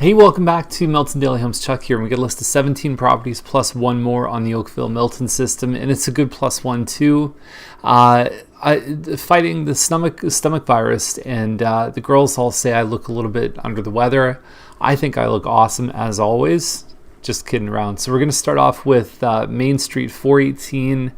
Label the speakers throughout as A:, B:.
A: Hey, welcome back to Milton Daily Homes. Chuck here, and we got a list of 17 properties plus one more on the Oakville Milton system, and it's a good plus one too. Fighting the stomach virus, and the girls all say I look a little bit under the weather. I think I look awesome as always. Just kidding around. So we're going to start off with Main Street 418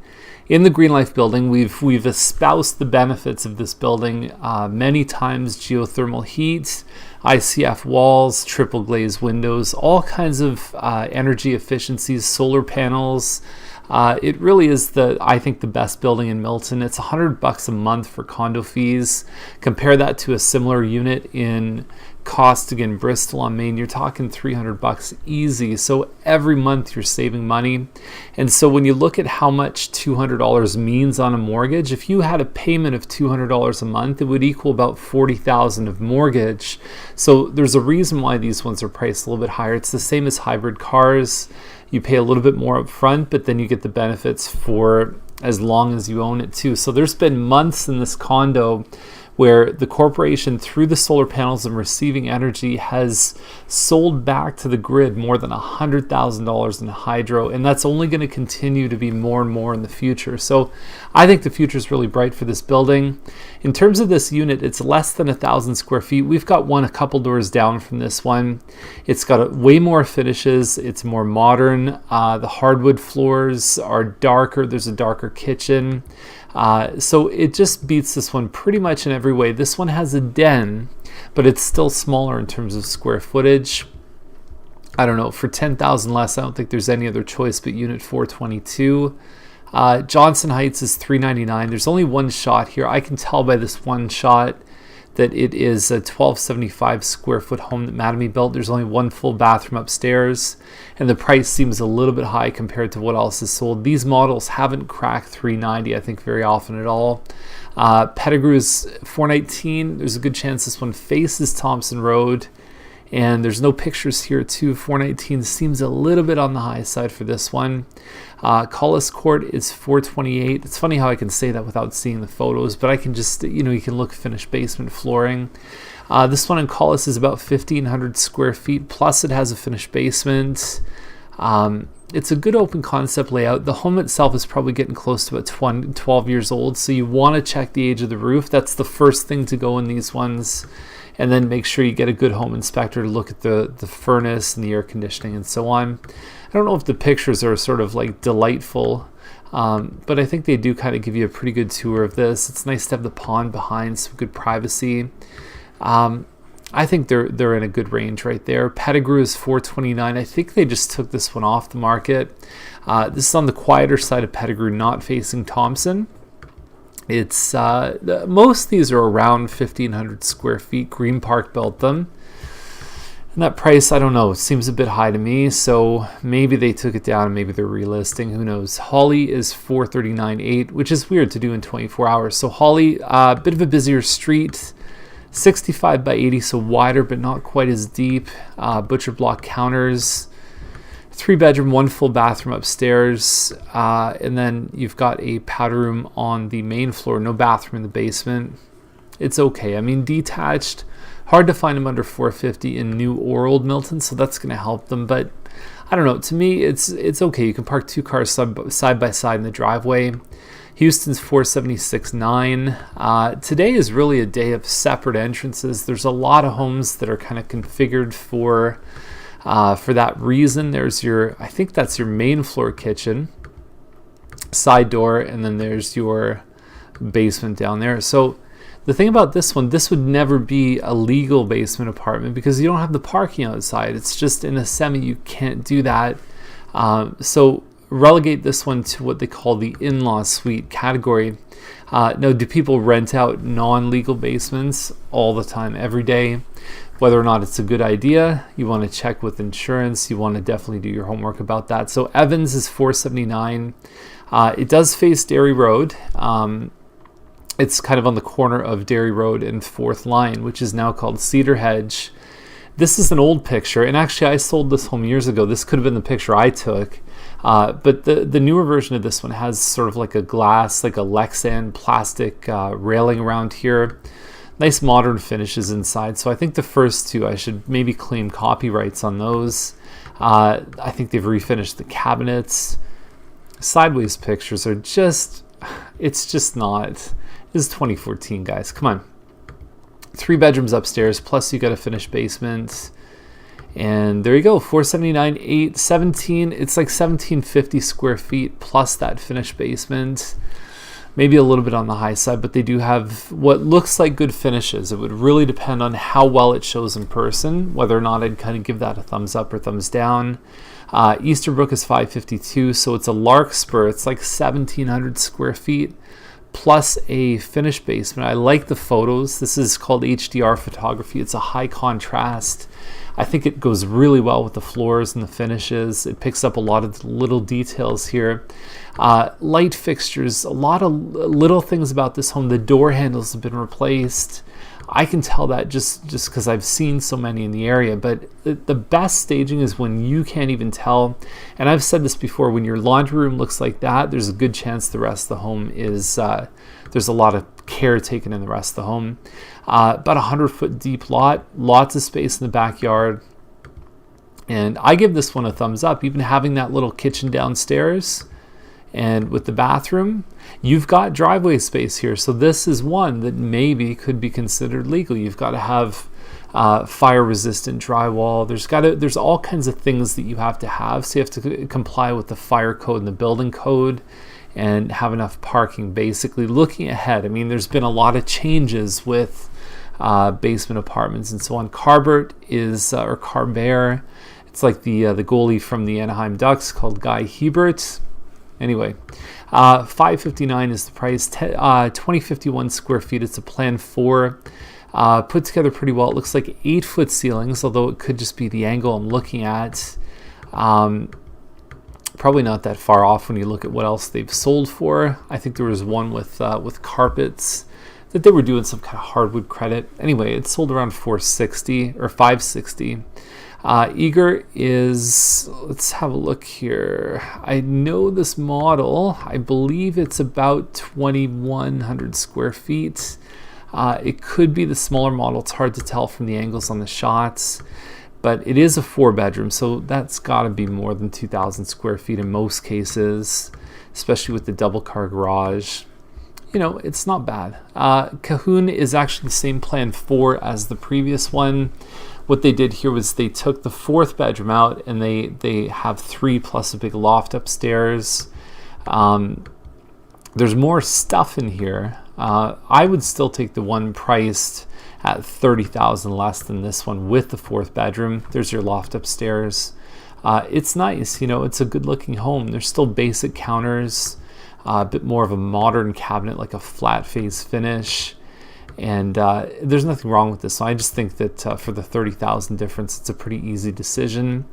A: in the Green Life building. We've espoused the benefits of this building many times: geothermal heat, ICF walls, triple glazed windows, all kinds of energy efficiencies, solar panels. It really is I think the best building in Milton. It's $100 a month for condo fees. Compare that to a similar unit in Costigan, Bristol on Main, you're talking $300 easy. So every month you're saving money. And so when you look at how much $200 means on a mortgage, if you had a payment of $200 a month, it would equal about $40,000 of mortgage. So there's a reason why these ones are priced a little bit higher. It's the same as hybrid cars. You pay a little bit more up front, but then you get the benefits for as long as you own it too. So there's been months in this condo where the corporation, through the solar panels and receiving energy, has sold back to the grid more than $100,000 in hydro, and that's only going to continue to be more and more in the future. So I think the future is really bright for this building. In terms of this unit, it's less than 1,000 square feet. We've got one a couple doors down from this one. It's got way more finishes. It's more modern. The hardwood floors are darker. There's a darker kitchen. So it just beats this one pretty much in every way. This one has a den, but it's still smaller in terms of square footage. I don't know, for $10,000 less, I don't think there's any other choice but unit 422. Johnson Heights is $399. There's only one shot here. I can tell by this one shot that it is a 1,275 square foot home that Mattamy built. There's only one full bathroom upstairs, and the price seems a little bit high compared to what else is sold. These models haven't cracked $390, I think, very often at all. Pettigrew's 419. There's a good chance this one faces Thompson Road, and there's no pictures here too. 419 seems a little bit on the high side for this one. Collis Court is 428. It's funny how I can say that without seeing the photos, but I can just, you can look finished basement flooring. This one in Collis is about 1,500 square feet, plus it has a finished basement. It's a good open concept layout. The home itself is probably getting close to about 12 years old, so you want to check the age of the roof. That's the first thing to go in these ones. And then make sure you get a good home inspector to look at the furnace and the air conditioning and so on. I don't know if the pictures are sort of like delightful, but I think they do kind of give you a pretty good tour of this. It's nice to have the pond behind, some good privacy. I think they're in a good range right there. Pettigrew is 429. I think they just took this one off the market. This is on the quieter side of Pettigrew, not facing Thompson. It's most of these are around 1,500 square feet. Green Park built them, and that price, I don't know, it seems a bit high to me. So maybe they took it down, maybe they're relisting. Who knows? Holly is 439.8, which is weird to do in 24 hours. So Holly, a bit of a busier street, 65 by 80, so wider but not quite as deep. Butcher block counters. 3-bedroom, 1 full bathroom upstairs, and then you've got a powder room on the main floor, no bathroom in the basement. It's okay. I mean, detached, hard to find them under $450 in New or Old Milton, so that's going to help them. But I don't know. To me, it's okay. You can park 2 cars side by side in the driveway. Houston's 476.9. Today is really a day of separate entrances. There's a lot of homes that are kind of configured for that reason. There's I think that's your main floor kitchen, side door, and then there's your basement down there. So the thing about this one, this would never be a legal basement apartment because you don't have the parking outside. It's just in a semi, you can't do that. So relegate this one to what they call the in-law suite category. Now, do people rent out non-legal basements all the time, every day? Whether or not it's a good idea, you want to check with insurance. You want to definitely do your homework about that. So Evans is 479. It does face Dairy Road. It's kind of on the corner of Dairy Road and 4th Line, which is now called Cedar Hedge. This is an old picture, and actually I sold this home years ago. This could have been the picture I took. But the newer version of this one has sort of like a glass, like a Lexan plastic railing around here. Nice modern finishes inside. So I think the first two, I should maybe claim copyrights on those. I think they've refinished the cabinets. Sideways pictures are just, it's just not. This is 2014, guys. Come on. 3 bedrooms upstairs, plus you got a finished basement. And there you go, 479, 8, 17. It's like 1750 square feet plus that finished basement. Maybe a little bit on the high side, but they do have what looks like good finishes. It would really depend on how well it shows in person, whether or not I'd kind of give that a thumbs up or thumbs down. Easterbrook is 552, so it's a larkspur. It's like 1,700 square feet plus a finished basement. I like the photos. This is called HDR photography. It's a high contrast. I think it goes really well with the floors and the finishes. It picks up a lot of the little details here. Light fixtures, a lot of little things about this home. The door handles have been replaced. I can tell that just because I've seen so many in the area, but the best staging is when you can't even tell. And I've said this before, when your laundry room looks like that, there's a good chance the rest of the home is, there's a lot of care taken in the rest of the home. About 100-foot deep lot, lots of space in the backyard. And I give this one a thumbs up, even having that little kitchen downstairs. And with the bathroom, you've got driveway space here. So this is one that maybe could be considered legal. You've got to have fire-resistant drywall. There's all kinds of things that you have to have. So you have to comply with the fire code and the building code and have enough parking. Basically, looking ahead, I mean, there's been a lot of changes with basement apartments and so on. Carbert is, or Carbert, it's like the goalie from the Anaheim Ducks called Guy Hebert. Anyway, $559 is the price. 2051 square feet. It's a plan 4. Put together pretty well. It looks like 8-foot ceilings, although it could just be the angle I'm looking at. Probably not that far off when you look at what else they've sold for. I think there was one with carpets that they were doing some kind of hardwood credit. Anyway, it sold around 460 or 560. Eager is, let's have a look here. I know this model. I believe it's about 2,100 square feet. It could be the smaller model. It's hard to tell from the angles on the shots, but it is a 4-bedroom, so that's got to be more than 2,000 square feet in most cases, especially with the double-car garage. You know, it's not bad. Cahoon is actually the same plan 4 as the previous one. What they did here was they took the 4th bedroom out and they have 3 plus a big loft upstairs. There's more stuff in here. I would still take the one priced at $30,000 less than this one with the 4th bedroom. There's your loft upstairs. It's nice, you know, it's a good looking home. There's still basic counters, a bit more of a modern cabinet, like a flat face finish. And there's nothing wrong with this. So I just think that for the $30,000 difference, it's a pretty easy decision.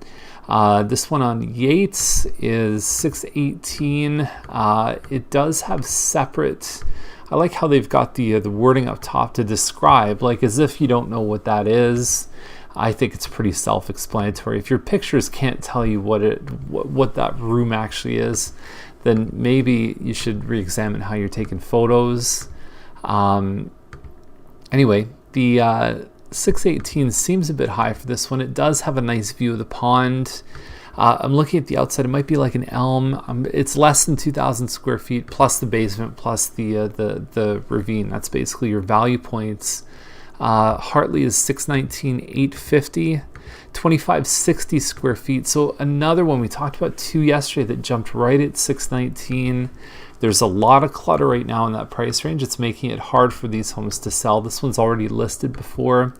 A: This one on Yates is $618. It does have separate. I like how they've got the wording up top to describe, like as if you don't know what that is. I think it's pretty self-explanatory. If your pictures can't tell you what that room actually is, then maybe you should re-examine how you're taking photos. Anyway, the 618 seems a bit high for this one. It does have a nice view of the pond. I'm looking at the outside. It might be like an elm. It's less than 2,000 square feet plus the basement plus the ravine. That's basically your value points. Hartley is 619, 850, 2560 square feet. So another one, we talked about 2 yesterday that jumped right at 619. There's a lot of clutter right now in that price range. It's making it hard for these homes to sell. This one's already listed before.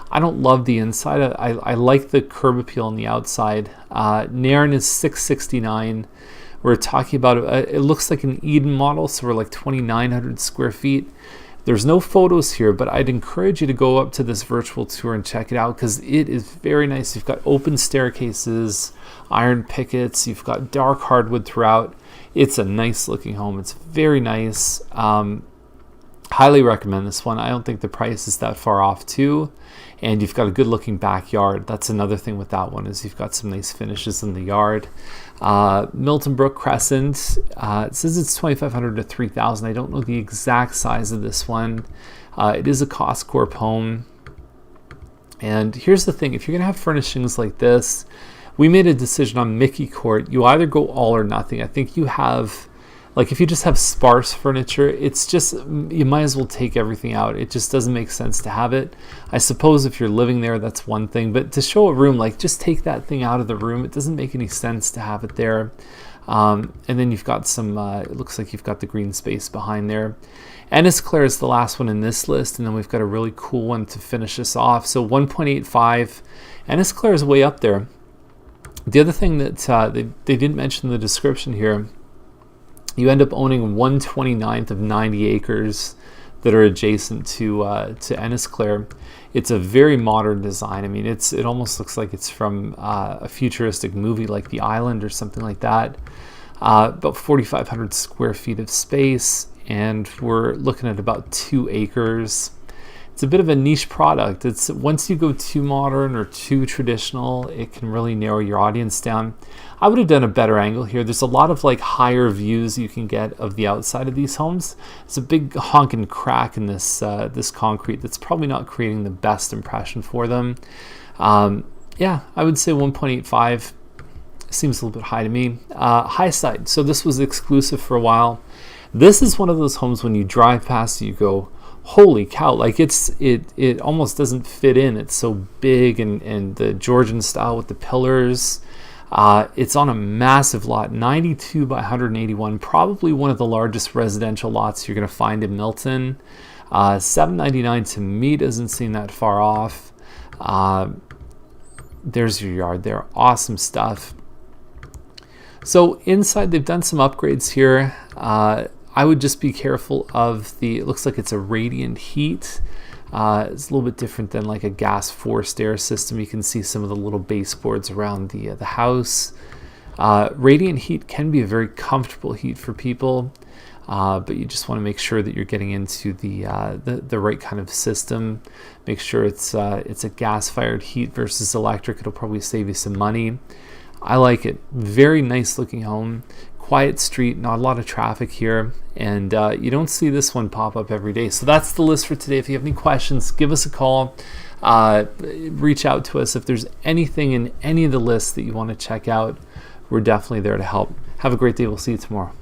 A: I don't love the inside. I like the curb appeal on the outside. Nairn is 669. We're talking about, it looks like an Eden model, so we're like 2,900 square feet. There's no photos here, but I'd encourage you to go up to this virtual tour and check it out because it is very nice. You've got open staircases, iron pickets, you've got dark hardwood throughout. It's a nice looking home. It's very nice. Highly recommend this one. I don't think the price is that far off too. And you've got a good looking backyard. That's another thing with that one is you've got some nice finishes in the yard. Milton, Brook, Crescent. It says it's 2,500 to 3,000. I don't know the exact size of this one. It is a cost corp home. And here's the thing, if you're going to have furnishings like this, we made a decision on Mickey Court. You either go all or nothing. I think you have, like, if you just have sparse furniture, it's just, you might as well take everything out. It just doesn't make sense to have it. I suppose if you're living there, that's one thing. But to show a room, like, just take that thing out of the room. It doesn't make any sense to have it there. And then you've got some, it looks like you've got the green space behind there. Ennisclair is the last one in this list, and then we've got a really cool one to finish us off. So 1.85, Ennisclair is way up there. The other thing that they didn't mention in the description here, you end up owning 1/29 of 90 acres that are adjacent to Ennisclair. It's a very modern design. I mean, it almost looks like it's from a futuristic movie like The Island or something like that. About 4,500 square feet of space, and we're looking at about 2 acres. It's a bit of a niche product. It's once you go too modern or too traditional, it can really narrow your audience down. I would have done a better angle here. There's a lot of like higher views you can get of the outside of these homes. It's a big honking crack in this this concrete that's probably not creating the best impression for them. Yeah, I would say 1.85 seems a little bit high to me. High side. So this was exclusive for a while. This is one of those homes when you drive past it, you go, holy cow, like it almost doesn't fit in. It's so big and the Georgian style with the pillars. It's on a massive lot, 92 by 181, probably one of the largest residential lots you're going to find in Milton. $799 to me doesn't seem that far off. There's your yard there. Awesome stuff. So inside they've done some upgrades here. I would just be careful of it looks like it's a radiant heat. It's a little bit different than like a gas forced air system. You can see some of the little baseboards around the house. Radiant heat can be a very comfortable heat for people, but you just want to make sure that you're getting into the right kind of system. Make sure it's a gas-fired heat versus electric. It'll probably save you some money. I like it. Very nice looking home. Quiet street, not a lot of traffic here, and you don't see this one pop up every day. So that's the list for today. If you have any questions, give us a call. Reach out to us. If there's anything in any of the lists that you want to check out, we're definitely there to help. Have a great day. We'll see you tomorrow.